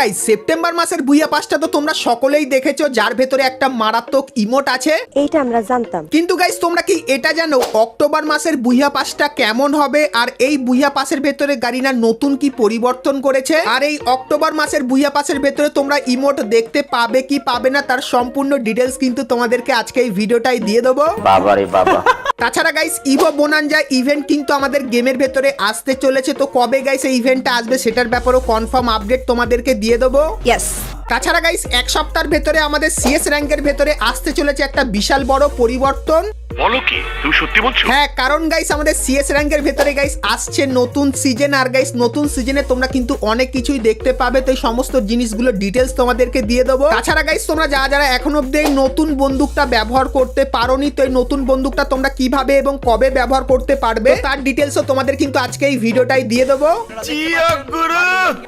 Guys September মাসের বুইয়া পাসটা তো তোমরা সকলেই দেখেছো, যার ভেতরে একটা মারাত্মক ইমোট আছে। এইটা আমরা জানতাম। কিন্তু গাইস তোমরা কি এটা জানো অক্টোবর মাসের বুইয়া পাসটা কেমন হবে, আর এই বুইয়া পাসের ভেতরে গারিনা নতুন কি পরিবর্তন করেছে, আর এই অক্টোবর মাসের বুইয়া পাসের ভেতরে তোমরা ইমোট দেখতে পাবে কি পাবে না তার সম্পূর্ণ ডিটেলস কিন্তু তোমাদেরকে আজকে এই ভিডিওটাই দিয়ে দেবো। বাবারে বাবা। তাছাড়া গাইস ইভো বোনানজা ইভেন্ট কিন্তু আমাদের গেমের ভেতরে আসতে চলেছে, তো কবে গাইস এই ইভেন্টটা আসবে সেটার ব্যাপারেও কনফার্ম আপডেট তোমাদেরকে দিয়ে দেবো। ইয়েস। তাছাড়া গাইস এক সপ্তাহের ভেতরে আমাদের সিএস র্যাঙ্কের ভেতরে আসতে চলেছে একটা বিশাল বড় পরিবর্তন। বলো কি তুমি সত্যি বলছো? হ্যাঁ, কারণ গাইস আমাদের সিএস র্যাঙ্কের ভেতরে গাইস আসছে নতুন সিজন, আর গাইস নতুন সিজনে তোমরা কিন্তু অনেক কিছুই দেখতে পাবে, তো এই সমস্ত জিনিসগুলো ডিটেলস তোমাদেরকে দিয়ে দেবো। তাছাড়া গাইস তোমরা যারা এখন অব্দি এই নতুন বন্দুকটা ব্যবহার করতে পারোনি, তো এই নতুন বন্দুকটা তোমরা কিভাবে এবং কবে ব্যবহার করতে পারবে তার ডিটেলসও তোমাদের কিন্তু আজকে এই ভিডিওটাই দিয়ে দেবো।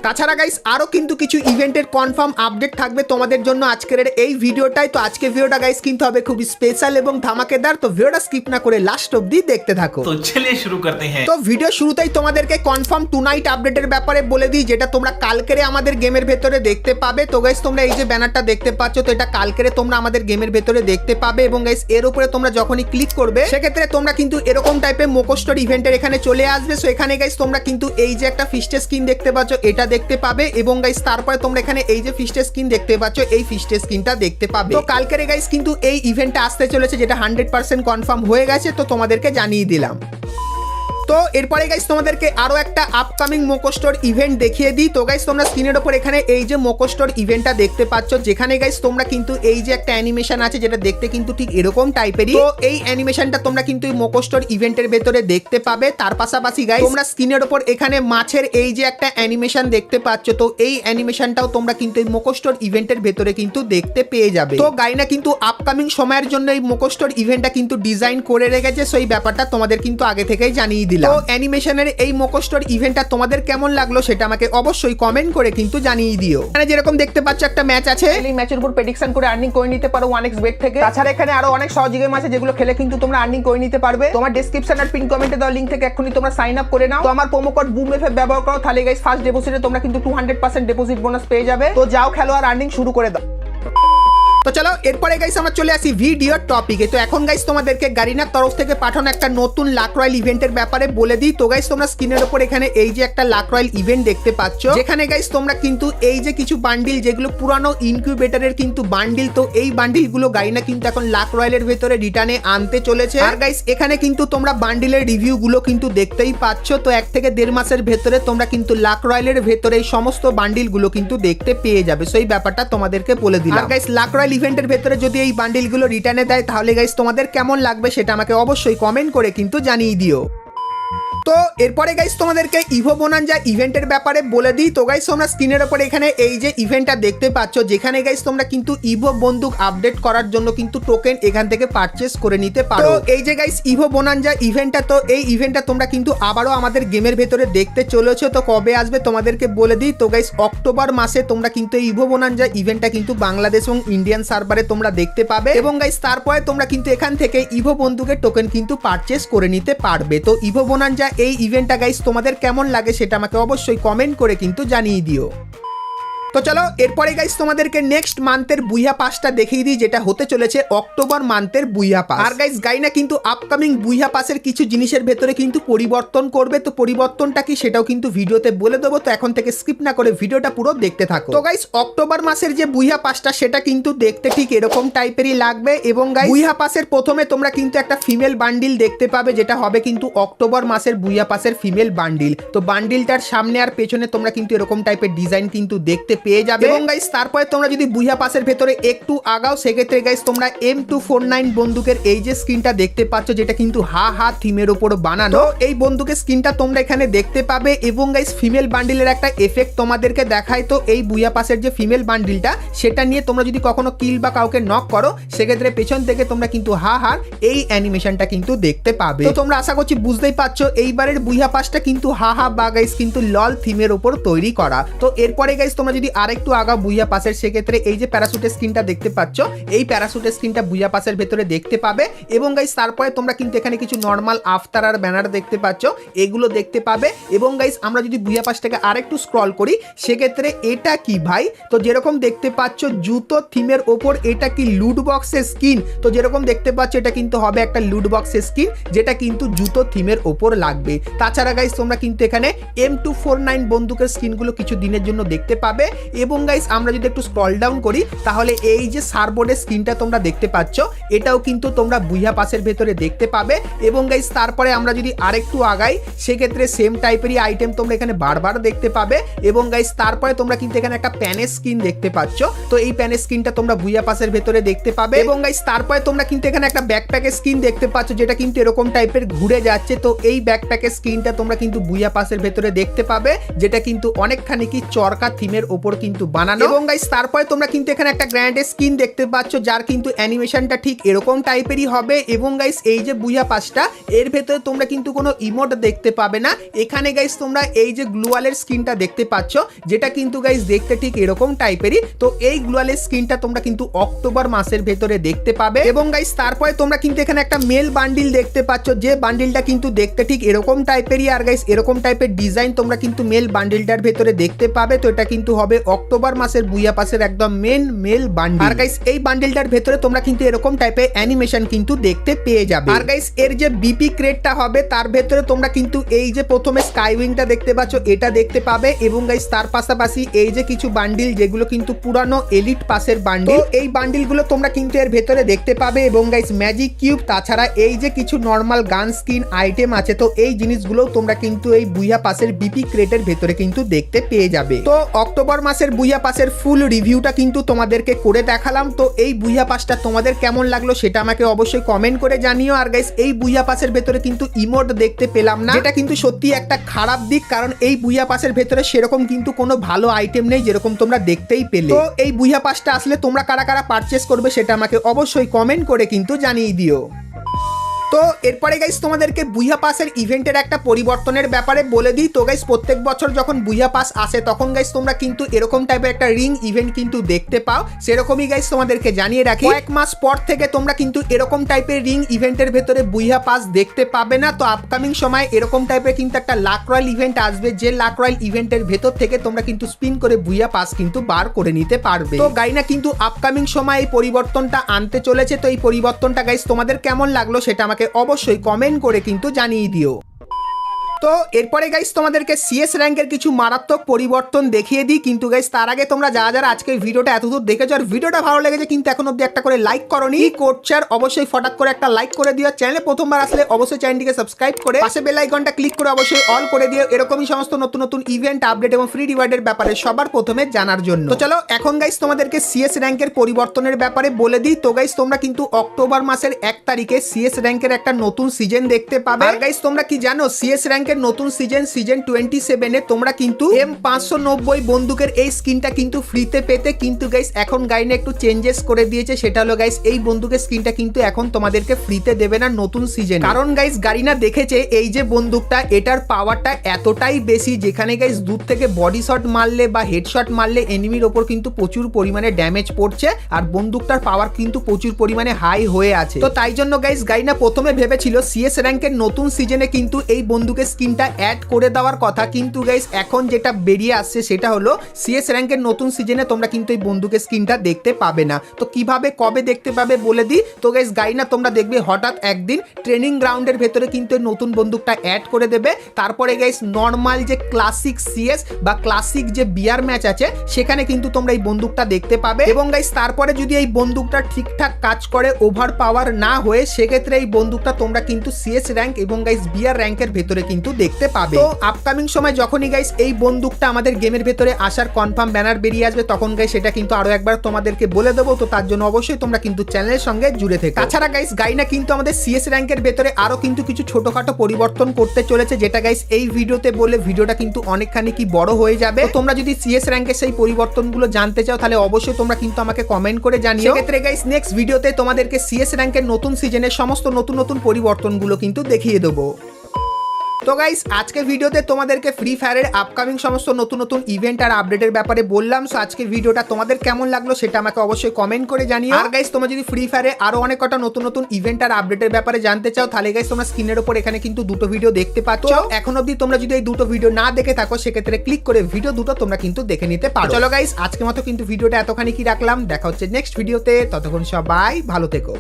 তাছাড়া গাইস আরো কিন্তু কিছু ইভেন্টের কনফার্ম আপডেট থাকবে তোমাদের জন্য আজকের এই ভিডিওটাই। তো আজকে ভিডিওটা গাইস কিন্তু হবে খুব স্পেশাল এবং ধামাকেদার, তো ভিডিওটা স্কিপ না করে লাস্ট অবধি দেখতে থাকো। তো চলিए শুরু করতে हैं। তো ভিডিও শুরুতেই তোমাদেরকে কনফার্ম টু নাইট আপডেটের ব্যাপারে বলে দিই, যেটা তোমরা কালকেরে আমাদের গেমের ভেতরে দেখতে পাবে। তো গাইস তোমরা এই যে ব্যানারটা দেখতে পাচ্ছ, তো এটা কালকেরে তোমরা আমাদের গেমের ভেতরে দেখতে পাবে, এবং গাইস এর উপরে তোমরা যখনই ক্লিক করবে সেক্ষেত্রে তোমরা কিন্তু এরকম টাইপের মোকোস্টোর ইভেন্টের এখানে চলে আসবে। সো এখানে গাইস তোমরা কিন্তু এই যে একটা ফিস্টের স্কিন দেখতে পাচ্ছ এটা দেখতে পাবে, এবং গাইস তারপরে তোমরা এখানে এই যে ফিস্টের স্কিন দেখতে পাচ্ছ এই ফিস্টের স্কিনটা দেখতে পাবে। তো কালকেরে গাইস কিন্তু এই ইভেন্টটা আসতে চলেছে, যেটা 100% কনফার্ম হয়ে গেছে, তো তোমাদেরকে জানিয়ে দিলাম। তো এরপরে গাইস তোমাদেরকে আরো একটা আপকামিং মোকোস্টোর ইভেন্ট দেখিয়ে দিই। তো গাইস তোমরা স্ক্রিনের উপর এখানে এই যে মোকোস্টোর ইভেন্টটা দেখতে পাচ্ছ, যেখানে গাইস তোমরা কিন্তু এই যে একটা অ্যানিমেশন আছে যেটা দেখতে কিন্তু ঠিক এরকম টাইপেরই। তো এই অ্যানিমেশনটা তোমরা কিন্তু এই মোকোস্টোর ইভেন্টের ভেতরে দেখতে পাবে। তার পাশাপাশি গাইস তোমরা স্ক্রিনের উপর এখানে মাছের এই যে একটা অ্যানিমেশন দেখতে পাচ্ছ, তো এই অ্যানিমেশনটাও তোমরা কিন্তু এই মোকোস্টোর ইভেন্টের ভেতরে কিন্তু দেখতে পেয়ে যাবে। তো গাইনা কিন্তু আপকামিং সময়ের জন্য এই মোকোস্টোর ইভেন্টটা কিন্তু ডিজাইন করে রেখেছে, সো এই ব্যাপারটা তোমাদের কিন্তু আগে থেকেই জানিয়ে দিলাম। তো অ্যানিমেশনের এই মোকোস্টোর ইভেন্টটা তোমাদের কেমন লাগলো সেটা আমাকে অবশ্যই কমেন্ট করে কিন্তু জানিয়ে দিও। এখানে যেরকম দেখতে পাচ্ছ একটা ম্যাচ আছে, এই ম্যাচের উপর প্রেডিকশন করে আর্নিং করে নিতে পারো 1x বেট থেকে। তাছাড়া এখানে আরো অনেক সহজ গেম আছে যেগুলো খেলে কিন্তু তোমরা আর্নিং করে নিতে পারবে। তোমার ডেসক্রিপশন আর পিন কমেন্টে দেওয়া লিংক থেকে এখনই তোমরা সাইন আপ করে নাও। তো আমার প্রোমো কোড বুমএফএফ ব্যবহার করো, তাহলে গাইস ফার্স্ট ডিপোজিটে তোমরা কিন্তু 200% ডিপোজিট বোনাস পেয়ে যাবে। তো যাও খেলো আর আর্নিং শুরু করে দাও। তো চলো এরপরে গাইস আমরা চলে আসি ভিডিওর টপিকে। তো এখন গাইস তোমাদেরকে গারিনার তরফ থেকে পাঠানো একটা নতুন লাক রয়্যাল ইভেন্টের ব্যাপারে বলে দিই। তো গাইস তোমরা স্ক্রিনের উপর এখানে এই যে একটা লাক রয়্যাল ইভেন্ট দেখতে পাচ্ছ, যেখানে গাইস তোমরা কিন্তু এই যে কিছু বান্ডিল যেগুলো পুরানো ইনকিউবেটরের কিন্তু বান্ডিল, তো এই বান্ডিল গুলো গারিনা কিন্তু এখন লাক রয়্যালের ভেতরে রিটার্নে আনতে চলেছে। আর গাইস এখানে কিন্তু তোমরা বান্ডিলের রিভিউ গুলো কিন্তু দেখতেই পাচ্ছ। তো 1 থেকে 1.5 মাসের ভেতরে তোমরা কিন্তু লাক রয়্যালের ভেতরে এই সমস্ত বান্ডিল গুলো কিন্তু দেখতে পেয়ে যাবে। সো এই ব্যাপারটা তোমাদেরকে বলে দিলাম। আর গাইস লাক রয়্যাল ইভেন্টের ভেতরে যদি এই বান্ডিলগুলো রিটার্নে দেয় তাহলে গাইস তোমাদের কেমন লাগবে সেটা আমাকে অবশ্যই কমেন্ট করে কিন্তু জানিয়ে দিও। তো এরপরে গাইস তোমাদেরকে ইভো বোনানজা ইভেন্টের ব্যাপারে বলে দিই। তো গাইস তোমরা স্ক্রিনের উপর এখানে এই যে ইভেন্টটা দেখতে পাচ্ছ, যেখানে গাইস তোমরা কিন্তু ইভো বন্দুক আপডেট করার জন্য কিন্তু টোকেন এখান থেকে পারচেস করে নিতে পারো। তো এই যে গাইস ইভো বোনানজা ইভেন্টটা, তো এই ইভেন্টটা তোমরা কিন্তু আবারও আমাদের গেমের ভেতরে দেখতে চলেছো। তো কবে আসবে তোমাদেরকে বলে দিই। তো গাইস অক্টোবর মাসে তোমরা কিন্তু এই ইভো বোনানজা ইভেন্টটা কিন্তু বাংলাদেশ এবং ইন্ডিয়ান সার্ভারে তোমরা দেখতে পাবে, এবং গাইস তারপরে তোমরা কিন্তু এখান থেকে ইভো বন্দুকের টোকেন কিন্তু পারচেস করে নিতে পারবে। তো ইভো বোনানজা এই ইভেন্টটা গাইস তোমাদের কেমন লাগে সেটা আমাকে অবশ্যই কমেন্ট করে কিন্তু জানিয়ে দিও। তো চলো এরপরে গাইস তোমাদেরকে নেক্সট মান্থের বুইয়া পাসটা দেখিয়ে দিই, যেটা হতে চলেছে অক্টোবর মান্থের বুইয়া পাস। আর গাইস গাইনা কিন্তু আপকামিং বুইয়া পাসের কিছু জিনিসের ভেতরে কিন্তু পরিবর্তন করবে। তো পরিবর্তনটা কি সেটাও কিন্তু ভিডিওতে বলে দেবো, তো এখন থেকে স্কিপ না করে ভিডিওটা পুরো দেখতে থাকো। তো গাইস অক্টোবর মাসের যে বুইয়া পাসটা সেটা কিন্তু দেখতে ঠিক এরকম টাইপেরই লাগবে, এবং গাইস বুইয়া পাসের প্রথমে তোমরা কিন্তু একটা ফিমেল বান্ডিল দেখতে পাবে, যেটা হবে কিন্তু অক্টোবর মাসের বুইয়া পাসের ফিমেল বান্ডিল। তো বান্ডিলটার সামনে আর পেছনে তোমরা কিন্তু এরকম টাইপের ডিজাইন কিন্তু দেখতে পেয়ে যাবে। এবং গাইস তারপরে তোমরা যদি বুইয়া পাসের ভেতরে একটু আগাও সেক্ষেত্রে গাইস তোমরা M249 বন্দুকের এই যে স্ক্রিনটা দেখতে পাচ্ছ, যেটা কিন্তু হা থিমের উপর বানানো। এই বন্দুকের স্ক্রিনটা তোমরা এখানে দেখতে পাবে, এবং গাইস ফিমেল বান্ডিলের একটা এফেক্ট তোমাদেরকে দেখায়। তো এই বুইয়া পাসের যে ফিমেল বান্ডিলটা সেটা নিয়ে তোমরা যদি কখনো কিল বা কাউকে নক করো সেক্ষেত্রে পেছন থেকে তোমরা কিন্তু হার এই অ্যানিমেশনটা কিন্তু দেখতে পাবে। তো তোমরা আশা করছি বুঝতেই পারছো এইবারের বুইয়া পাসটা কিন্তু বা গাইস কিন্তু লল থিমের উপর তৈরি করা। তো এরপরে গাইস তোমরা যদি আরেকটু আগাও বুইয়া পাসের, সেক্ষেত্রে এই যে প্যারাশুটের স্ক্রিনটা দেখতে পাচ্ছ, এই প্যারাশুটের স্ক্রিনটা বুইয়া পাসের ভেতরে দেখতে পাবে। এবং গাইস তারপরে তোমরা কিন্তু এখানে কিছু নর্মাল আফতার আর ব্যানার দেখতে পাচ্ছ, এগুলো দেখতে পাবে। এবং গাইস আমরা যদি বুইয়া পাসটাকে আরেকটু স্ক্রল করি, সেক্ষেত্রে এটা কি ভাই, তো যেরকম দেখতে পাচ্ছ জুতো থিমের ওপর এটা কি লুট বক্সের স্কিন, তো যেরকম দেখতে পাচ্ছ এটা কিন্তু হবে একটা লুট বক্সের স্কিন, যেটা কিন্তু জুতো থিমের ওপর লাগবে। তাছাড়া গাইস তোমরা কিন্তু এখানে M249 বন্দুকের স্কিনগুলো কিছু দিনের জন্য দেখতে পাবে। এবং গাইস আমরা যদি একটু স্ক্রল ডাউন করি, তাহলে এই যে সারবোর্ডের স্ক্রিনটা তোমরা দেখতে পাচ্ছ, এটাও কিন্তু তোমরা বুইয়া পাসের ভেতরে দেখতে পাবে। এবং গাইস তারপরে আমরা যদি আরেকটু আগাই, সেক্ষেত্রে সেম টাইপেরই আইটেম তোমরা এখানে বারবার দেখতে পাবে। এবং গাইস তারপরে তোমরা কিন্তু এখানে একটা প্যানের স্কিন দেখতে পাচ্ছ, তো এই প্যানের স্কিনটা তোমরা বুইয়া পাসের ভেতরে দেখতে পাবে। এবং গাইস তারপরে তোমরা কিন্তু এখানে একটা ব্যাকপ্যাকের স্কিন দেখতে পাচ্ছ, যেটা কিন্তু এরকম টাইপের ঘুরে যাচ্ছে, তো এই ব্যাকপ্যাকের স্কিনটা তোমরা কিন্তু বুইয়া পাসের ভেতরে দেখতে পাবে, যেটা কিন্তু অনেকখানি কি চরকা থিমের ওপর কিন্তু বানানো। এবং গাইস তারপরে তোমরা কিন্তু এখানে একটা গ্র্যান্ডের স্কিন দেখতে পাচ্ছ, যার কিন্তু অ্যানিমেশনটা ঠিক এরকম টাইপেরই হবে। এবং গাইস এই যে বুইয়া পাসটা, এর ভেতরে তোমরা কিন্তু কোনো ইমোট দেখতে পাবে না। এখানে গাইস তোমরা এই যে গ্লুয়ালের স্কিনটা দেখতে পাচ্ছ, যেটা কিন্তু গাইস দেখতে ঠিক এরকম টাইপেরই, তো এই গ্লুয়ালের স্কিনটা তোমরা কিন্তু অক্টোবর মাসের ভেতরে দেখতে পাবে। এবং গাইস তারপরে তোমরা কিন্তু এখানে একটা মেল বান্ডিল দেখতে পাচ্ছ, যে বান্ডিলটা কিন্তু দেখতে ঠিক এরকম টাইপেরই। আর গাইস এরকম টাইপের ডিজাইন তোমরা কিন্তু মেল বান্ডিলটার ভেতরে দেখতে পাবে, তো এটা কিন্তু হবে অক্টোবর মাসের বুইয়া পাসের একদম মেল বান্ডিল। আর গাইস এই বান্ডিলটার ভেতরে তোমরা কিন্তু এরকম টাইপের অ্যানিমেশন কিন্তু দেখতে পেয়ে যাবে। আর গাইস এর যে বিপি ক্রেটটা হবে, তার ভেতরে তোমরা কিন্তু এই যে প্রথমে স্কাইউইংটা দেখতে পাচ্ছ, এটা দেখতে পাবে। এবং গাইস তার পাশাপাশি এই যে কিছু বান্ডিল, যেগুলো কিন্তু পুরানো এলিট পাসের বান্ডিল, এই বান্ডিলগুলো তোমরা কিন্তু এর ভেতরে দেখতে পাবে। এবং গাইস ম্যাজিক কিউব, তাছাড়া এই যে কিছু নর্মাল গান স্কিন আইটেম আছে, তো এই জিনিসগুলো তোমরা কিন্তু এই বুইয়া পাসের বিপি ক্রেটের ভেতরে কিন্তু দেখতে পেয়ে যাবে। তো অক্টোবর মাসের বুইয়া পাসের ফুল রিভিউটা কিন্তু তোমাদেরকে করে দেখালাম। তো এই বুইয়া পাসটা তোমাদের কেমন লাগলো সেটা আমাকে অবশ্যই কমেন্ট করে জানিও। আর গাইস এই বুইয়া পাসের ভেতরে কিন্তু ইমোট দেখতে পেলাম না, এটা কিন্তু সত্যি একটা খারাপ দিক, কারণ এই বুইয়া পাসের ভেতরে সেরকম কিন্তু কোনো ভালো আইটেম নেই, যেরকম তোমরা দেখতেই পেলে। তো এই বুইয়া পাসটা আসলে তোমরা কারা কারা পারচেস করবে সেটা আমাকে অবশ্যই কমেন্ট করে কিন্তু জানিয়ে দিও। তো এরপরে গাইস তোমাদেরকে বুইয়া পাসের ইভেন্টের একটা পরিবর্তনের ব্যাপারে বলে দিই। তো গাইস প্রত্যেক বছর যখন বুইয়া পাস আসে, তখন গাইস তোমরা কিন্তু এরকম টাইপের একটা রিং ইভেন্ট কিন্তু দেখতে পাও। সেরকমই গাইস তোমাদেরকে জানিয়ে রাখি, কয়েক মাস পর থেকে তোমরা কিন্তু এরকম টাইপের রিং ইভেন্টের ভেতরে বুইয়া পাস দেখতে পাবে না। তো আপকামিং সময় এরকম টাইপের কিন্তু একটা লাক রয়্যাল ইভেন্ট আসবে, যে লাক রয়্যাল ইভেন্টের ভেতর থেকে তোমরা কিন্তু স্পিন করে বুইয়া পাস কিন্তু বার করে নিতে পারবে। তো গাইনা কিন্তু আপকামিং সময় এই পরিবর্তনটা আনতে চলেছে। তো এই পরিবর্তনটা গাইস তোমাদের কেমন লাগলো সেটা আমাকে অবশ্যই কমেন্ট করে কিন্তু জানিয়ে দিও। তো এরপরে গাইস তোমাদেরকে সিএস র্যাঙ্কের কিছু মারাত্মক পরিবর্তন দেখিয়ে দিই। কিন্তু গাইস তার আগে তোমরা যারা আজকের ভিডিওটা এতদূর দেখেছো আর ভিডিওটা ভালো লেগেছে কিন্তু এখন অব্দি একটা করে লাইক করোনি, কি করছো আর অবশ্যই ফটাক করে একটা লাইক করে দিও। চ্যানেলে প্রথমবার আসলে অবশ্যই চ্যানেলটিকে সাবস্ক্রাইব করে পাশে বেল আইকনটা ক্লিক করে অবশ্যই অল করে দিও, এরকমই সমস্ত নতুন নতুন ইভেন্ট আপডেট এবং ফ্রি রিওয়ার্ডের ব্যাপারে সবার প্রথমে জানার জন্য। তো চলো এখন গাইস তোমাদেরকে সিএস র্যাঙ্কের পরিবর্তনের ব্যাপারে বলে দিই। তো গাইস তোমরা কিন্তু অক্টোবর মাসের 1 তারিখে সিএস র্যাঙ্কের একটা নতুন সিজন দেখতে পাবে। আর গাইস তোমরা কি জানো, সিএস র্যাঙ্কের নতুন সিজন 27 এ তোমরা কিন্তু M590 বন্দুকের এই স্কিনটা কিন্তু ফ্রিতে পেতে, কিন্তু গাইস এখন গাইনা একটু চেঞ্জেস করে দিয়েছে। সেটা হলো গাইস এই বন্দুকের স্কিনটা কিন্তু এখন তোমাদেরকে ফ্রিতে দেবে না নতুন সিজন, কারণ গাইস গারিনা দেখেছে এই যে বন্দুকটা, এটার পাওয়ারটা এতটাই বেশি, যেখানে গাইস দূর থেকে বডি শট মারলে বা হেডশট মারলে এনিমির ওপর কিন্তু প্রচুর পরিমাণে ড্যামেজ পড়ছে, আর বন্দুকটার পাওয়ার কিন্তু প্রচুর পরিমাণে হাই হয়ে আছে। তো তাই জন্য গাইস গাইনা প্রথমে ভেবেছিল সিএস র্যাঙ্কের নতুন সিজনে কিন্তু এই বন্দুকের স্কিনটা অ্যাড করে দেওয়ার কথা, কিন্তু গাইস এখন যেটা বেরিয়ে আসছে সেটা হলো সিএস র্যাঙ্কের নতুন সিজনে তোমরা কিন্তু এই বন্দুকের স্কিনটা দেখতে পাবে না। তো কিভাবে কবে দেখতে পাবে বলে দিই। তো গাইস গাইনা তোমরা দেখবে হঠাৎ একদিন ট্রেনিং গ্রাউন্ডের ভেতরে কিন্তু নতুন বন্দুকটা অ্যাড করে দেবে। তারপরে গাইস নর্মাল যে ক্লাসিক সিএস বা ক্লাসিক যে বিয়ার ম্যাচ আছে সেখানে কিন্তু তোমরা এই বন্দুকটা দেখতে পাবে। এবং গাইস তারপরে যদি এই বন্দুকটা ঠিকঠাক কাজ করে, ওভার পাওয়ার না হয়ে, সেক্ষেত্রে এই বন্দুকটা তোমরা কিন্তু সিএস র্যাঙ্ক এবং গাইস বিয়ার র্যাঙ্কের ভেতরে কিন্তু দেখতে পাবে। তো আপকামিং সময় যখনই গাইস এই বন্দুকটা আমাদের গেমের ভেতরে আসার কনফার্ম ব্যানার বেরিয়ে আসবে, তখন গাইস সেটা কিন্তু আরো একবার তোমাদেরকে বলে দেবো। তো তার জন্য অবশ্যই তোমরা কিন্তু চ্যানেলের সঙ্গে জুড়ে থেকো। তাছাড়া গাইস গাইনা কিন্তু আমাদের সিএস র্যাঙ্কের ভেতরে আরো কিন্তু কিছু ছোটখাটো পরিবর্তন করতে চলেছে, যেটা গাইস এই ভিডিওতে বলে ভিডিওটা কিন্তু অনেকখানি কি বড় হয়ে যাবে। তোমরা যদি সিএস র্যাঙ্কের সেই পরিবর্তনগুলো জানতে চাও তাহলে অবশ্যই তোমরা কিন্তু আমাকে কমেন্ট করে জানিও। সেক্ষেত্রে গাইস নেক্সট ভিডিওতে তোমাদেরকে সিএস র্যাঙ্কের নতুন সিজনের সমস্ত নতুন নতুন পরিবর্তনগুলো কিন্তু দেখিয়ে দেবো। তো গাইস আজকে ভিডিওতে তোমাদেরকে ফ্রি ফায়ারের আপকামিং সমস্ত নতুন নতুন ইভেন্ট আর আপডেটের ব্যাপারে বললাম। সো আজকে ভিডিওটা তোমাদের কেমন লাগলো সেটা আমাকে অবশ্যই কমেন্ট করে জানিও। আর গাইস তোমরা যদি ফ্রি ফায়ারে আরো অনেক কটা নতুন নতুন ইভেন্ট আর আপডেটের ব্যাপারে জানতে চাও তাহলে গাইস তোমরা স্ক্রিনের উপর এখানে কিন্তু দুটো ভিডিও দেখতে পাচ্ছ। এখন অবধি তোমরা যদি এই দুটো ভিডিও না দেখে থাকো সেক্ষেত্রে ক্লিক করে ভিডিও দুটো তোমরা কিন্তু দেখে নিতে পারো। চলো গাইস আজকের মতো কিন্তু ভিডিওটা এতখানি কি রাখলাম, দেখা হচ্ছে নেক্সট ভিডিওতে। ততক্ষণ সবাই ভালো থেকো।